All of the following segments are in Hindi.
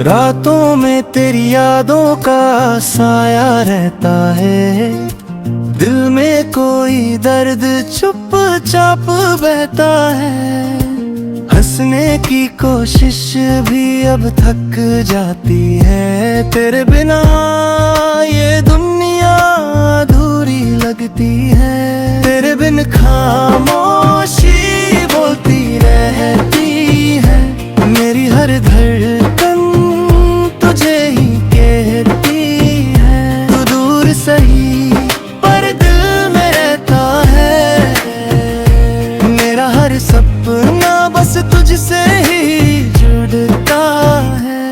रातों में तेरी यादों का साया रहता है, दिल में कोई दर्द चुपचाप बहता है। हंसने की कोशिश भी अब थक जाती है, तेरे बिना ये दुनिया अधूरी लगती है। तेरे बिन खामोशी बोलती रहती है, मेरी हर धड़कन तुझे ही कहती है। तू दूर सही पर दिल में रहता है, मेरा हर सपना बस तुझसे ही जुड़ता है।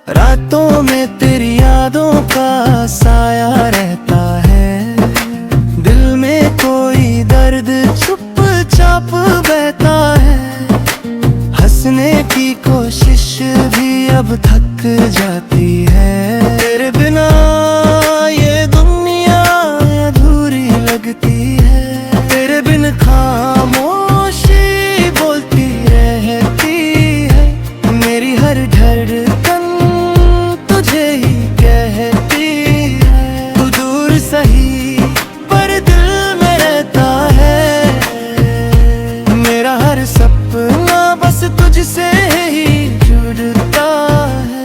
रातों में तेरी यादों का साया रहता है, दिल में कोई दर्द चुपचाप बहता है। हंसने की कोशिश भी अब थक जाती है, तेरे बिना ये दुनिया अधूरी लगती है। तेरे बिन खामोशी बोलती रहती है, मेरी हर धड़कन तुझे ही कहती है। तू दूर सही पर दिल में रहता है, मेरा हर सपना बस तुझसे ही जुड़ता है।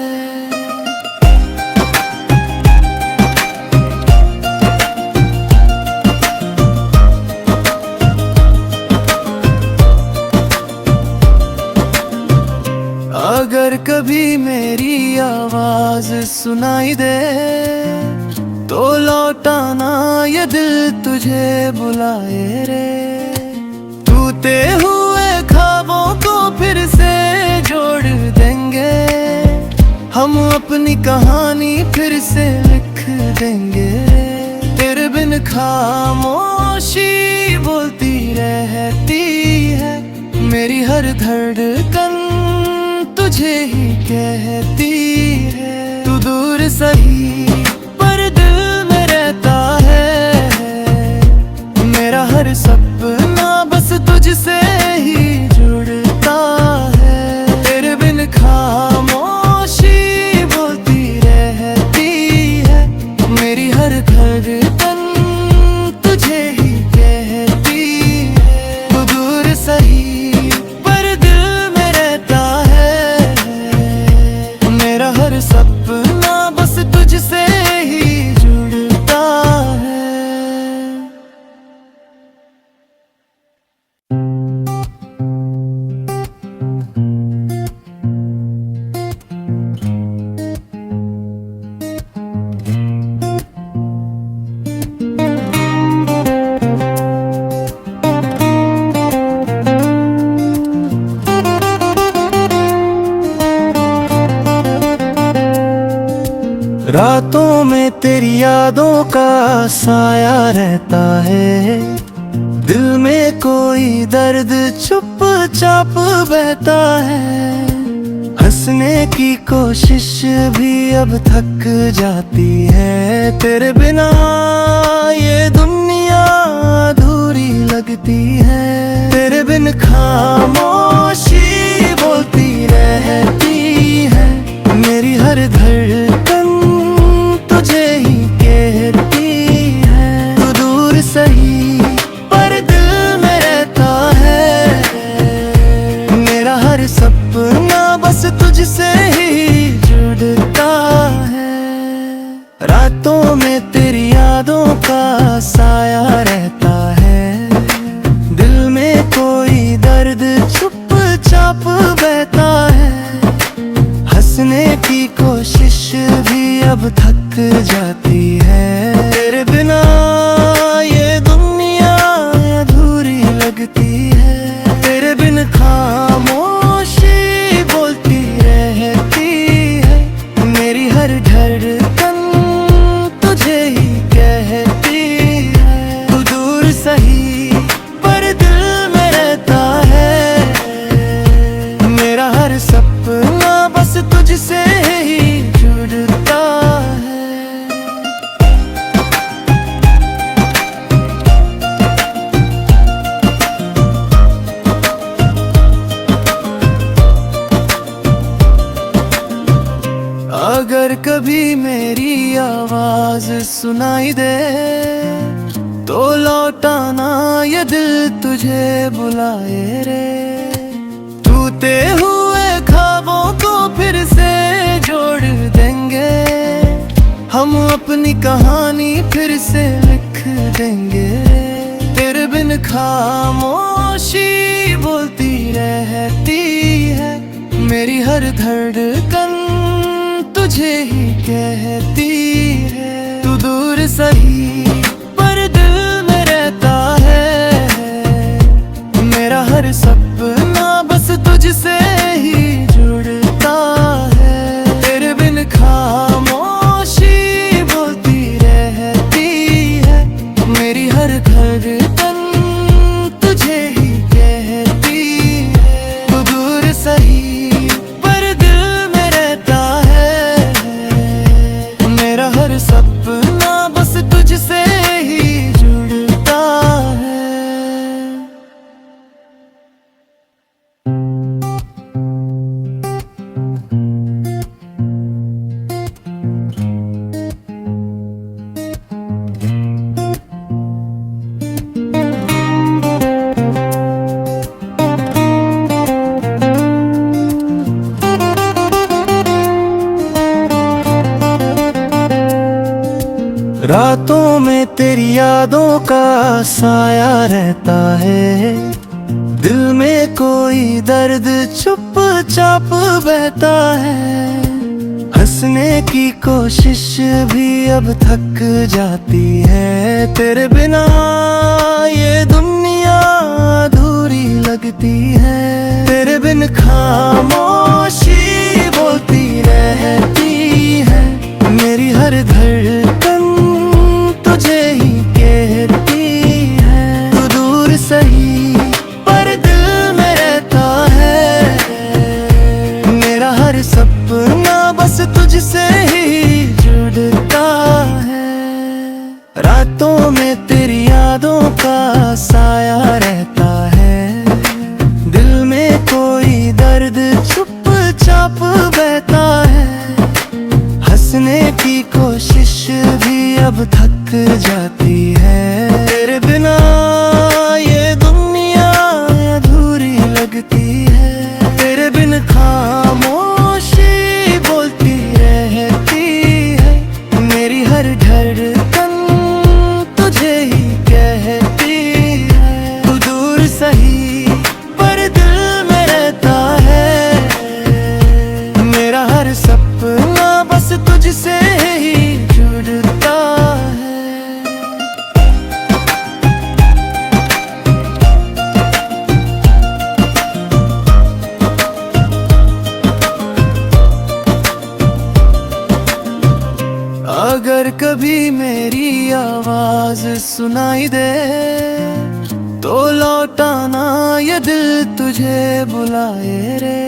अगर कभी मेरी आवाज सुनाई दे तो लौटाना ये दिल तुझे बुलाए रे। टूटे हुए ख्वाबों को फिर से जोड़ देंगे, हम अपनी कहानी फिर से लिख देंगे। तेरे बिन खामोशी बोलती रहती है, मेरी हर धड़कन तुझे ही कहती है। तू दूर सही पर दिल में रहता है, मेरा हर सपना बस तुझसे ही जुड़ता है। तेरे बिन खामोशी बोलती रहती है, मेरी हर धड़कन तुझे ही कहती है। तू दूर सही पर दिल में रहता है, मेरा हर सपना बस तुझसे ही जुड़ता है। रातों में तेरी यादों का साया रहता है, दिल में कोई दर्द चुपचाप बहता है। हंसने की कोशिश भी अब थक जाती है, तेरे बिना ये दुनिया अधूरी लगती है। तेरे बिन खामोशी बोलती रहती है, मेरी हर धड़कन तुझे ही कहती है। तू दूर सही पर दिल में रहता है, मेरा हर सपना बस तुझसे ही जुड़ता है। रातों में तेरी यादों का साया रहता है, दिल में कोई दर्द चुपचाप बहता है। हंसने की कोशिश भी अब थक जाती है, तेरे बिना ये दुनिया सुनाई दे तो लौटाना ये दिल तुझे बुलाए रे। टूटे हुए ख्वाबों को फिर से जोड़ देंगे, हम अपनी कहानी फिर से लिख देंगे। तेरे बिन खामोशी बोलती रहती है, मेरी हर धड़कन तुझे ही कहती है। तू दूर सही पर दिल में रहता है, मेरा हर सपना बस तुझसे ही जुड़ता है। तेरे बिन खामोशी बोलती रहती है, मेरी हर धड़कन तुझे ही कहती है। तू दूर सही पर दिल में रहता है, मेरा हर सपना बस तुझसे ही जुड़ता है। रातों में तेरी यादों का साया रहता है, दिल में कोई दर्द चुपचाप बहता है। हंसने की कोशिश भी अब थक जाती है, तेरे बिना ये दुनिया अधूरी लगती है। तेरे बिन खामोशी बोलती रहती है, मेरी हर धड़कन तुझे ही कहती है। तू दूर सही पर दिल में रहता है, मेरा हर सपना बस तुझसे ही जुड़ता है। रातों में तेरी यादों का साया रहता है, दिल में कोई दर्द चुपचाप बहता है। हंसने की कोशिश भी अब थक जाती है, तेरे बिना ये दुनिया अधूरी लगती है। तेरे बिन खामोशी बोलती रहती है, मेरी हर धड़कन तुझे ही कहती है। तू दूर सही पर दिल में रहता है, मेरा हर सपना बस तुझसे ही जुड़ता है। अगर कभी मेरी आवाज सुनाई दे तो लौटाना ये दिल तुझे बुलाए रे।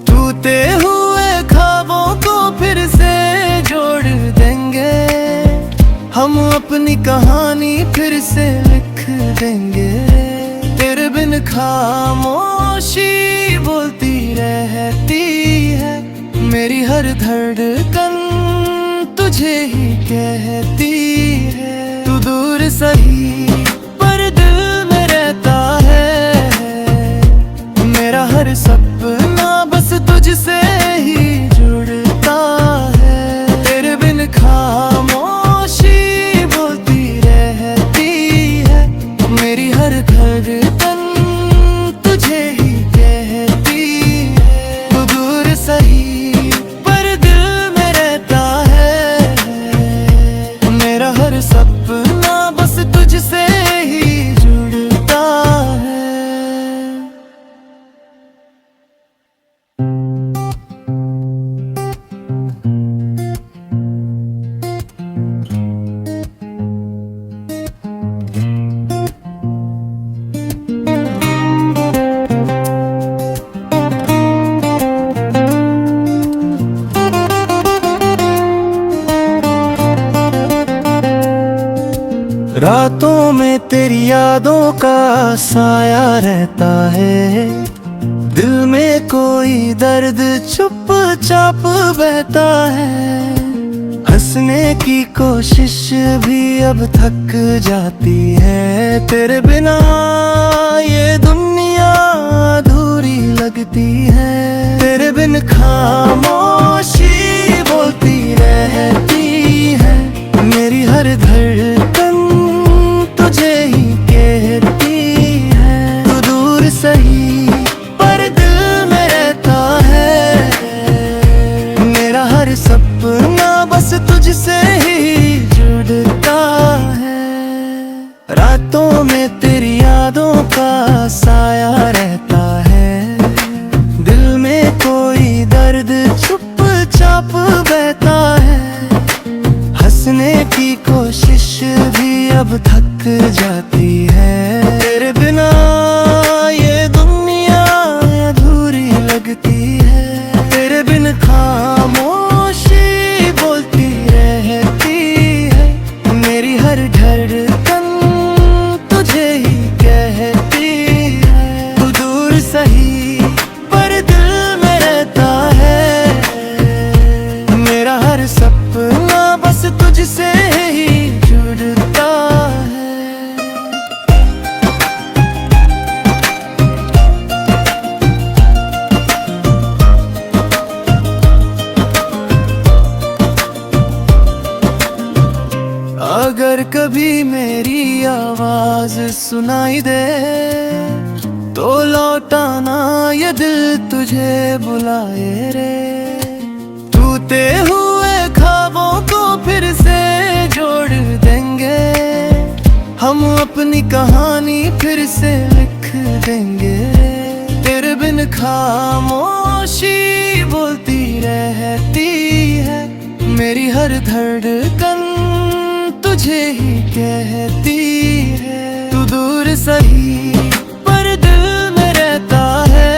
टूटे हुए ख्वाबों को फिर से जोड़ देंगे, हम अपनी कहानी फिर से लिख देंगे। तेरे बिन खामोशी बोलती रहती है, मेरी हर धड़कन तुझे ही कहती है। तू दूर सही पर दिल में रहता है, मेरा हर सपना बस तुझसे ही जुड़ता है। तेरे बिन खामोशी बोलती रहती है, मेरी हर धड़कन तुझे ही कहती है। तू दूर सही पर दिल में रहता है, मेरा हर सपना बस तुझसे ही जुड़ता है। रातों में तेरी यादों का साया रहता है, दिल में कोई दर्द चुपचाप बहता है। हंसने की कोशिश भी अब थक जाती है। तेरे बिना ये दुनिया अधूरी लगती है। तेरे बिन खामोशी बोलती रहती है। मेरी हर धड़कन तुझे ही कहती है। तू दूर सही पर दिल में रहता है। मेरा हर सपना बस तुझसे ही जुड़ता है। रातों में तेरी यादों का साया रहता है। दिल में कोई दर्द चुपचाप बहता है। हंसने की कोशिश भी अब थक जाती है। तेरे बिना ये दुनिया अधूरी लगती है। तेरे बिन खामोशी बोलती रहती है। मेरी हर धड़कन तुझे ही कहती है। तू दूर सही पर दिल में रहता है। मेरा हर सपना बस तुझसे ही जुड़ता है। अगर कभी मेरी आवाज सुनाई दे तो लौटाना ये दिल तुझे बुलाए रे। टूटे हुए ख्वाबों को फिर से जोड़ देंगे। हम अपनी कहानी फिर से लिख देंगे। तेरे बिन खामोशी बोलती रहती है। मेरी हर धड़कन तुझे ही कहती है। तू दूर सही पर दिल में रहता है।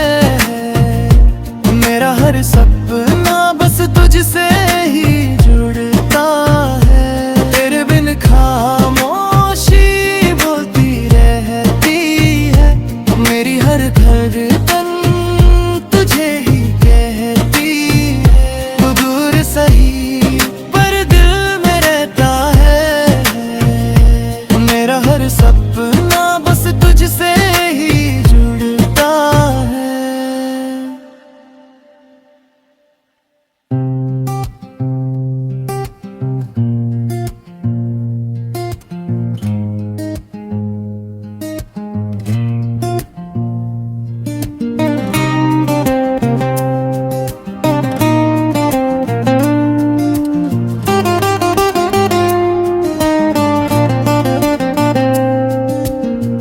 मेरा हर सपना बस तुझसे ही जुड़ता है। तेरे बिन खामोशी बोलती रहती है। मेरी हर धड़कन तुझे ही कहती है। तू दूर सही पर दिल में रहता है। मेरा हर सपना बस तुझसे ही जुड़ता है।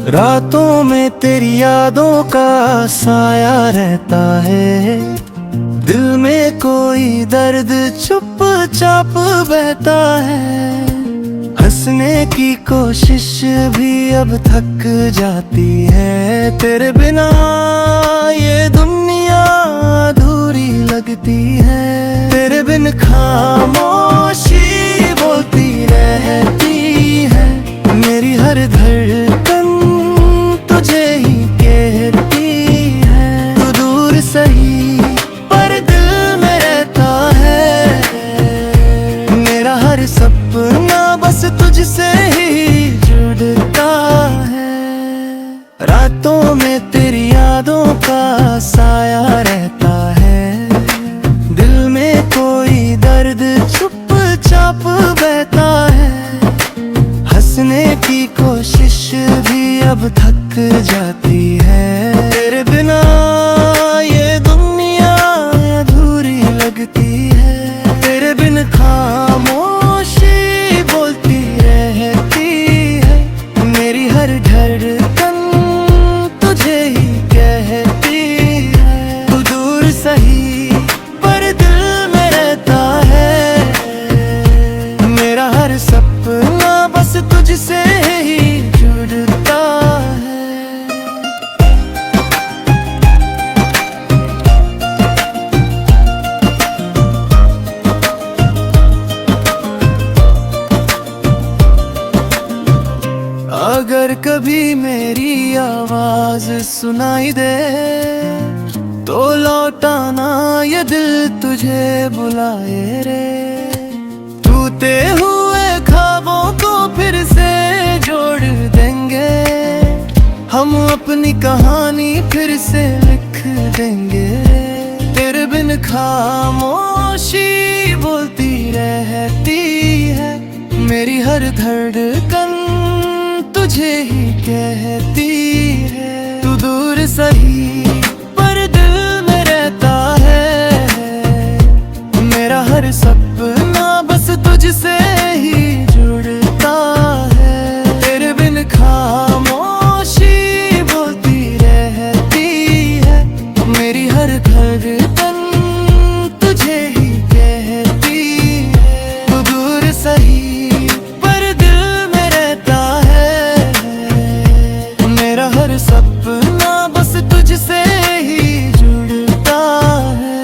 रातों में तेरी यादों का साया रहता है। दिल में कोई दर्द चुपचाप बहता है। हंसने की कोशिश भी अब थक जाती है। तेरे बिना ये दुनिया अधूरी लगती है। तेरे बिन खामोशी बोलती रहती है। मेरी हर धड़कन तुझे ही कहती है। तू दूर सही पर दिल में रहता है। मेरा हर सपना बस तुझसे ही जुड़ता है। रातों में तेरी यादों का साया रहता है। दिल में कोई दर्द चुपचाप बहता है। हंसने की कोशिश भी अब थक जाती है। तेरे बिना ये दुनिया अधूरी लगती है। तेरे बिन खामोशी बोलती रहती है। मेरी हर धड़कन तुझे ही कहती है। तू दूर सही पर दिल में रहता है। मेरा हर सपना बस तुझसे ही जुड़ता है। अगर कभी मेरी आवाज सुनाई दे तो लौटाना ये दिल तुझे बुलाए रे। तू टूटे हुए ख्वाबों को फिर से जोड़ देंगे, हम अपनी कहानी फिर से लिख देंगे। तेरे बिन खामोशी बोलती रहती है, मेरी हर धड़कन तुझे ही कहती है। तू दूर सही पर दिल में रहता है, मेरा हर सपना बस तुझसे ही जुड़ता है। तेरे बिन खामोशी बोलती रहती है, मेरी हर धड़कन तुझे ही कहती है। तू दूर सही पर दिल में रहता है, मेरा हर सपना बस तुझसे ही जुड़ता है।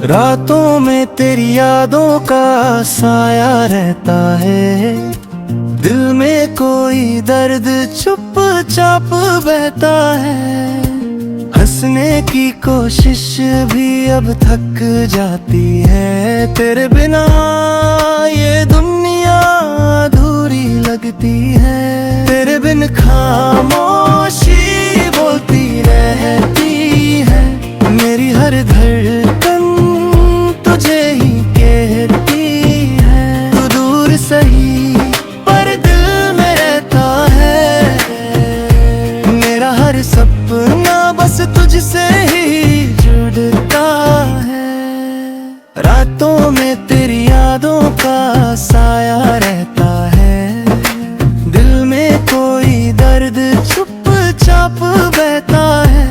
रातों में तेरी यादों का साया रहता है, दिल में कोई दर्द चुपचाप बहता है। हंसने की कोशिश भी अब थक जाती है, तेरे बिना ये दुनिया अधूरी लगती है। तेरे बिन खामोशी बोलती रहती है, मेरी हर धड़कन तुझे ही कहती है। तू दूर सही पर दिल में रहता है, मेरा हर सपना बस तुझसे ही जुड़ता है। रातों में तेरी यादों का साया रहता है, दिल में कोई दर्द चुपचाप बहता है।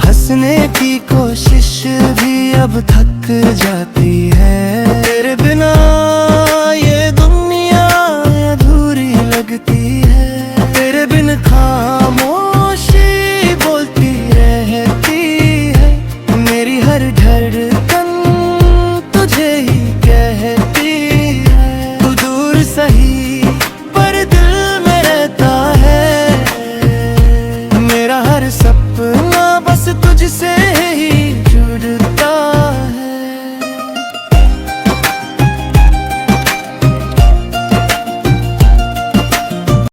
हंसने की कोशिश भी अब थक जाती है,